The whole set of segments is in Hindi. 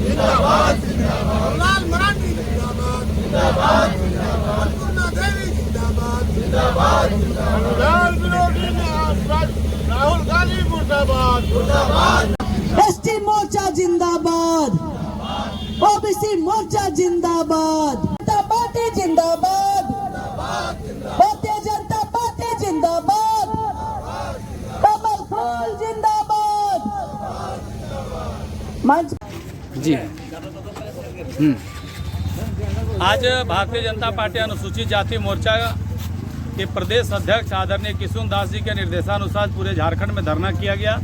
जिंदाबाद जिंदाबाद, लाल मराठी जिंदाबाद जिंदाबाद जिंदाबाद, अन्नपूर्णा देवी जिंदाबाद जिंदाबाद जिंदाबाद, लाल विरोधी राहुल गांधी मुर्दाबाद मुर्दाबाद, एसटी मोर्चा जिंदाबाद, ओबीसी मोर्चा जिंदाबाद, जनता पार्टी जिंदाबाद, भारतीय जनता पार्टी जिंदाबाद, कमल फूल जिंदाबाद। मंच जी आज भारतीय जनता पार्टी अनुसूचित जाति मोर्चा के प्रदेश अध्यक्ष आदरणीय किशुन दास जी के निर्देशानुसार पूरे झारखंड में धरना किया गया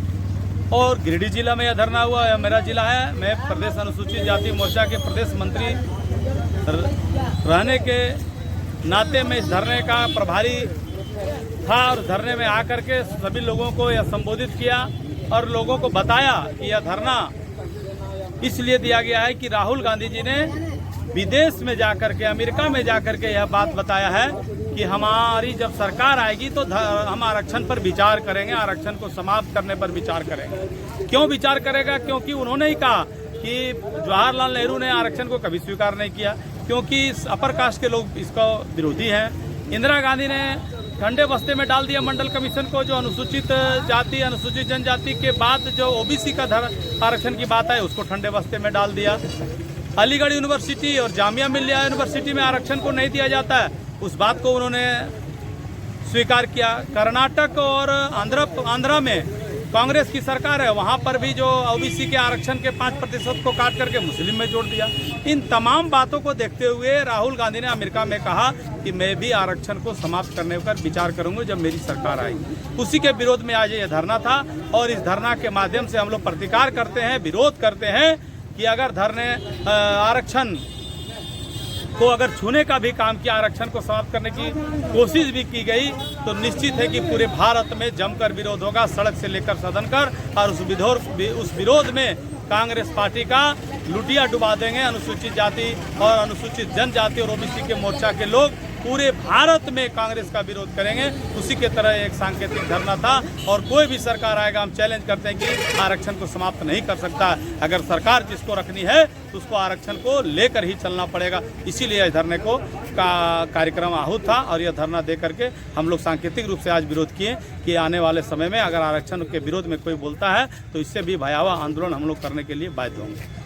और गिरिडीह जिला में यह धरना हुआ। यह मेरा जिला है। मैं प्रदेश अनुसूचित जाति मोर्चा के प्रदेश मंत्री रहने के नाते में इस धरने का प्रभारी था और धरने में आकर के सभी लोगों को यह संबोधित किया और लोगों को बताया कि यह धरना इसलिए दिया गया है कि राहुल गांधी जी ने विदेश में जाकर के, अमेरिका में जाकर के यह बात बताया है कि हमारी जब सरकार आएगी तो हम आरक्षण पर विचार करेंगे, आरक्षण को समाप्त करने पर विचार करेंगे। क्यों विचार करेगा? क्योंकि उन्होंने ही कहा कि जवाहरलाल नेहरू ने आरक्षण को कभी स्वीकार नहीं किया, क्योंकि अपर कास्ट के लोग इसका विरोधी हैं। इंदिरा गांधी ने ठंडे बस्ते में डाल दिया मंडल कमीशन को, जो अनुसूचित जाति, अनुसूचित जनजाति के बाद जो ओबीसी का आरक्षण की बात है उसको ठंडे बस्ते में डाल दिया। अलीगढ़ यूनिवर्सिटी और जामिया मिलिया यूनिवर्सिटी में आरक्षण को नहीं दिया जाता है, उस बात को उन्होंने स्वीकार किया। कर्नाटक और आंध्रा में कांग्रेस की सरकार है, वहां पर भी जो ओबीसी के आरक्षण के 5% को काट करके मुस्लिम में जोड़ दिया। इन तमाम बातों को देखते हुए राहुल गांधी ने अमेरिका में कहा कि मैं भी आरक्षण को समाप्त करने पर विचार करूंगा जब मेरी सरकार आएगी। उसी के विरोध में आज ये धरना था और इस धरना के माध्यम से हम लोग प्रतिकार करते हैं, विरोध करते हैं कि अगर आरक्षण को अगर छूने का भी काम किया, आरक्षण को समाप्त करने की कोशिश भी की गई तो निश्चित है कि पूरे भारत में जमकर विरोध होगा, सड़क से लेकर सदन कर, और उस विरोध में कांग्रेस पार्टी का लुटिया डुबा देंगे। अनुसूचित जाति और अनुसूचित जनजाति और ओबीसी के मोर्चा के लोग पूरे भारत में कांग्रेस का विरोध करेंगे। उसी के तरह एक सांकेतिक धरना था और कोई भी सरकार आएगा, हम चैलेंज करते हैं कि आरक्षण को समाप्त नहीं कर सकता। अगर सरकार जिसको रखनी है तो उसको आरक्षण को लेकर ही चलना पड़ेगा। इसीलिए इस धरने को कार्यक्रम आहूत था और यह धरना दे करके हम लोग सांकेतिक रूप से आज विरोध किए कि आने वाले समय में अगर आरक्षण के विरोध में कोई बोलता है तो इससे भी भयावह आंदोलन हम लोग करने के लिए बाध्य होंगे।